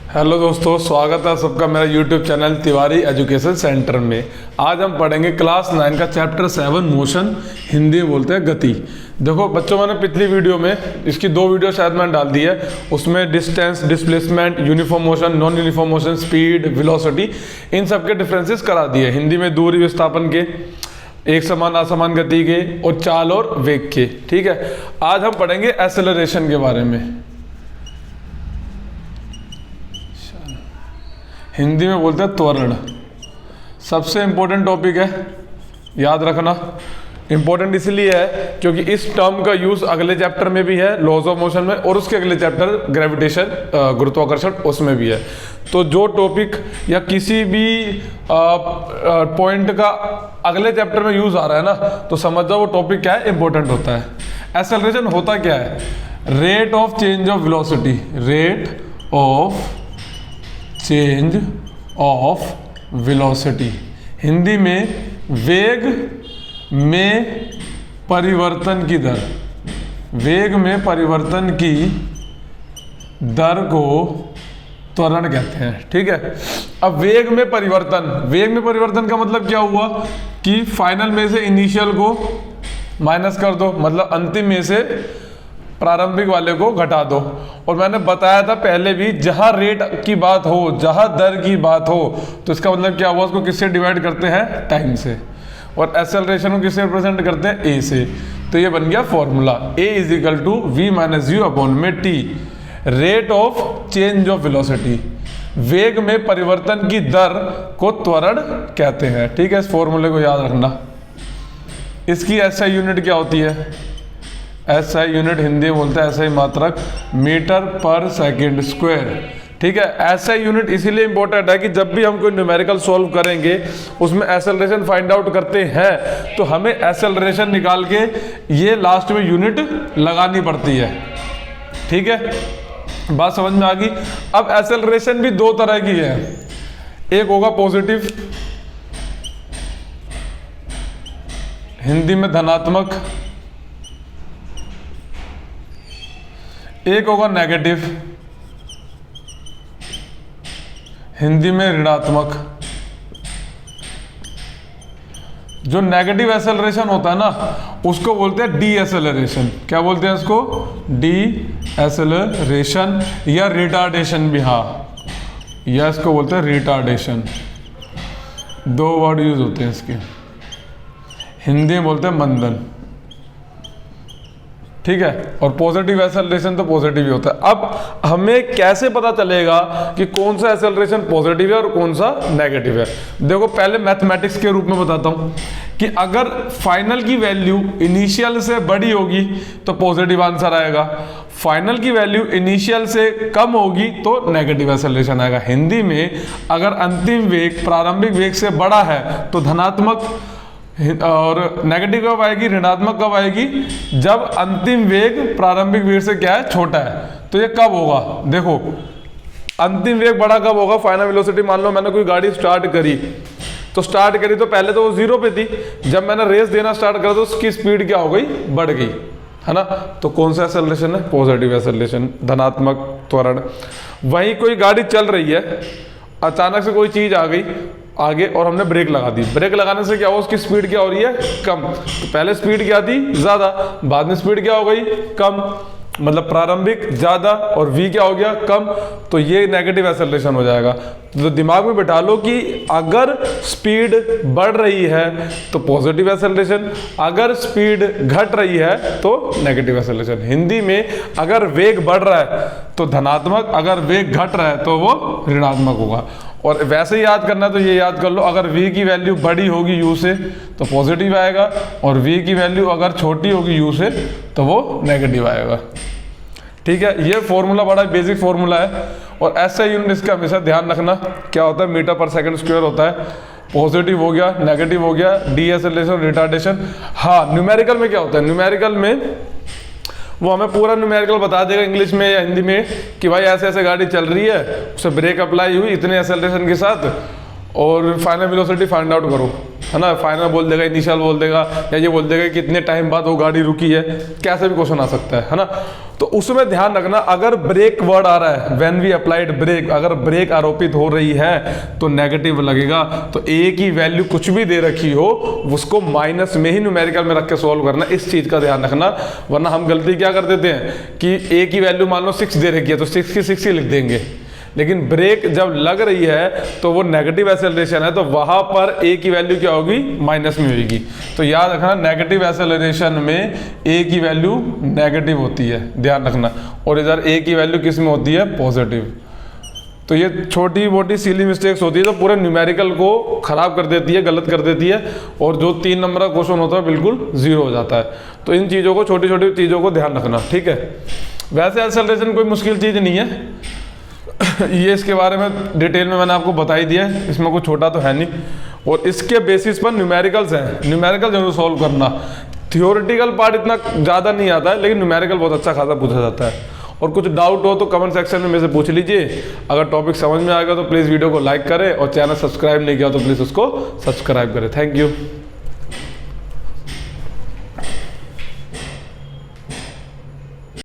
Hello दोस्तों, स्वागत है सबका मेरा YouTube channel Tiwari education centre में। आज हम पढ़ेंगे क्लास 9 का चैप्टर 7 मोशन, हिंदी में बोलते हैं गति। देखो बच्चों, मैंने पिछली वीडियो में इसकी 2 वीडियो शायद मैंने डाल दी है। उसमें distance, displacement, uniform motion, non uniform motion, speed, velocity, इन सब के डिफरेंसेस करा दिए। हिंदी में दूरी विस्थापन के, एक समान असमान गति के, और चाल और वेग के। ठीक है, आज हम पढ़ेंगे एक्सेलरेशन के बारे में। हिंदी में बोलते हैं त्वरण। सबसे इम्पोर्टेंट टॉपिक है, याद रखना। इम्पोर्टेंट इसलिए है क्योंकि इस टर्म का यूज अगले चैप्टर में भी है, लॉज ऑफ मोशन में, और उसके अगले चैप्टर ग्रेविटेशन, गुरुत्वाकर्षण, उसमें भी है। तो जो टॉपिक या किसी भी पॉइंट का अगले चैप्टर में यूज आ रहा है ना, तो समझ जाओ वो टॉपिक क्या है, इंपॉर्टेंट होता है। एक्सेलरेशन होता क्या है? Rate of change of velocity, rate of change of velocity. Hindi में वेग में परिवर्तन की दर, वेग में परिवर्तन की दर को त्वरण कहते हैं। ठीक है, अब वेग में परिवर्तन का मतलब क्या हुआ कि फाइनल में से इनिशियल को माइनस कर दो, मतलब अंतिम में से प्रारंभिक वाले को घटा दो। और मैंने बताया था पहले भी, जहां रेट की बात हो, जहां दर की बात हो, तो इसका मतलब क्या हुआ, उसको किससे डिवाइड करते हैं? टाइम से। और एक्सेलरेशन को किससे रिप्रेजेंट करते हैं? ए से। तो ये बन गया formula, a is equal to v minus u upon में t, rate of change of velocity. वेग में परिवर्तन की दर को त्वरण कहते हैं। ठीक है, इस फॉर्मूले को याद रखना। इसकी एसआई यूनिट क्या होती है? एसआई यूनिट हिंदी में बोलते हैं एसआई मात्रक, मीटर पर सेकंड स्क्वायर। ठीक है, एसआई यूनिट इसीलिए इंपॉर्टेंट है कि जब भी हम कोई न्यूमेरिकल सॉल्व करेंगे, उसमें एक्सेलरेशन फाइंड आउट करते हैं, तो हमें एक्सेलरेशन निकाल के ये लास्ट में यूनिट लगानी पड़ती है। ठीक है, बात समझ में आ गई। अब एक्सेलरेशन भी 2 तरह की है। एक होगा पॉजिटिव, हिंदी में धनात्मक, एक होगा नेगेटिव, हिंदी में ऋणात्मक। जो नेगेटिव एक्सेलरेशन होता है ना, उसको बोलते हैं डी एक्सेलरेशन। क्या बोलते हैं इसको? डी एक्सेलरेशन या रिटार्डेशन भी, हाँ, या इसको बोलते हैं रिटार्डेशन। 2 वर्ड यूज होते हैं इसके। हिंदी में बोलते हैं मंदन। ठीक है, और पॉजिटिव एक्सेलरेशन तो पॉजिटिव ही होता है। अब हमें कैसे पता चलेगा कि कौन सा एक्सेलरेशन पॉजिटिव है और कौन सा नेगेटिव है? देखो, पहले मैथमेटिक्स के रूप में बताता हूं कि अगर फाइनल की वैल्यू इनिशियल से बड़ी होगी तो पॉजिटिव आंसर आएगा, फाइनल की वैल्यू इनिशियल से कम होगी तो नेगेटिव एक्सेलरेशन आएगा। हिंदी में अगर अंतिम वेग प्रारंभिक वेग से बड़ा है तो धनात्मक, और नेगेटिव कब आएगी, ऋणात्मक कब आएगी? जब अंतिम वेग प्रारंभिक वेग से क्या है, छोटा है। तो ये कब होगा? देखो, अंतिम वेग बड़ा कब होगा? फाइनल वेलोसिटी, मान लो मैंने कोई गाड़ी स्टार्ट करी, तो पहले तो वो 0 पे थी। जब मैंने रेस देना स्टार्ट करा तो उसकी स्पीड क्या हो गई? बढ़ गई, है ना? तो कौन सा एक्सेलरेशन है? पॉजिटिव एक्सेलरेशन, धनात्मक त्वरण। वहीं कोई गाड़ी चल रही है, अचानक से कोई चीज आ गई आगे और हमने ब्रेक लगा दी। ब्रेक लगाने से क्या हो, उसकी स्पीड क्या हो रही है? कम। तो पहले स्पीड क्या थी? ज्यादा, बाद में स्पीड क्या हो गई? कम। मतलब प्रारंभिक ज्यादा और v क्या हो गया? कम। तो ये नेगेटिव एक्सेलरेशन हो जाएगा। तो दिमाग में बिठा लो कि अगर स्पीड बढ़ रही है तो पॉजिटिव एक्सेलरेशन, अगर स्पीड घट रही है तो नेगेटिव एक्सेलरेशन। हिंदी में अगर वेग बढ़ रहा है तो धनात्मक, अगर वेग घट रहा है तो वो ऋणात्मक होगा। और वैसे ही याद करना, तो ये याद कर लो, अगर v की वैल्यू बड़ी होगी u से तो पॉजिटिव आएगा, और v की वैल्यू अगर छोटी होगी u से तो वो नेगेटिव आएगा। ठीक है, ये फॉर्मूला बड़ा बेसिक फॉर्मूला है। और ऐसा यूनिट इसका हमेशा ध्यान रखना, क्या होता है? मीटर पर सेकंड स्क्वायर होता है। पॉजिटिव हो गया, नेगेटिव हो गया, डी एक्सेलरेशन, रिटार्डेशन। हाँ, न्यूमेरिकल में क्या होता है? न्यूमेरिकल में वो हमें पूरा न्यूमेरिकल बता देगा इंग्लिश में या हिंदी में कि भाई ऐसे ऐसे गाड़ी चल रही है, उसे ब्रेक अप्लाई हुई इतने एक्सेलरेशन के साथ, और फाइनल वेलोसिटी फाइंड आउट करो। है ना, फाइनल बोल देगा, इनिशियल बोल देगा, या ये बोल देगा कि कितने टाइम बाद वो गाड़ी रुकी है, कैसे भी क्वेश्चन आ सकता है ना। तो उसमें ध्यान रखना, अगर ब्रेक वर्ड आ रहा है, व्हेन वी अप्लाइड ब्रेक, अगर ब्रेक आरोपित हो रही है तो नेगेटिव लगेगा। तो ए की वैल्यू कुछ भी दे रखी हो उसको माइनस में ही न्यूमेरिकल में रख के सॉल्व करना, इस चीज का ध्यान रखना। वरना हम गलती क्या कर देते हैं कि ए की वैल्यू मान लो 6 दे रखी है तो 6 की 6 ही लिख देंगे, लेकिन ब्रेक जब लग रही है तो वो नेगेटिव एक्सेलरेशन है, तो वहां पर ए की वैल्यू क्या होगी, माइनस में होगी। तो याद रखना, नेगेटिव एक्सेलरेशन में ए की वैल्यू नेगेटिव होती है, ध्यान रखना। और इधर ए की वैल्यू किस में होती है, पॉजिटिव। तो ये छोटी मोटी सीली मिस्टेक्स होती है तो पूरे न्यूमेरिकल को खराब कर देती है, गलत कर देती है, और जो 3 नंबर का क्वेश्चन होता है बिल्कुल 0 हो जाता है। तो इन चीज़ों को, छोटी छोटी चीज़ों को ध्यान रखना, ठीक है। वैसे एक्सेलरेशन कोई मुश्किल चीज़ नहीं है ये इसके बारे में डिटेल में मैंने आपको बता ही दिया है, इसमें कुछ छोटा तो है नहीं। और इसके बेसिस पर न्यूमेरिकल्स हैं, न्यूमेरिकल जरूर सॉल्व करना। थियोरेटिकल पार्ट इतना ज़्यादा नहीं आता है, लेकिन न्यूमेरिकल बहुत अच्छा खासा पूछा जाता है। और कुछ डाउट हो तो कमेंट सेक्शन में मेरे से पूछ लीजिए। अगर टॉपिक समझ में आएगा तो प्लीज़ वीडियो को लाइक करें, और चैनल सब्सक्राइब नहीं किया तो प्लीज़ उसको सब्सक्राइब करें। Thank you.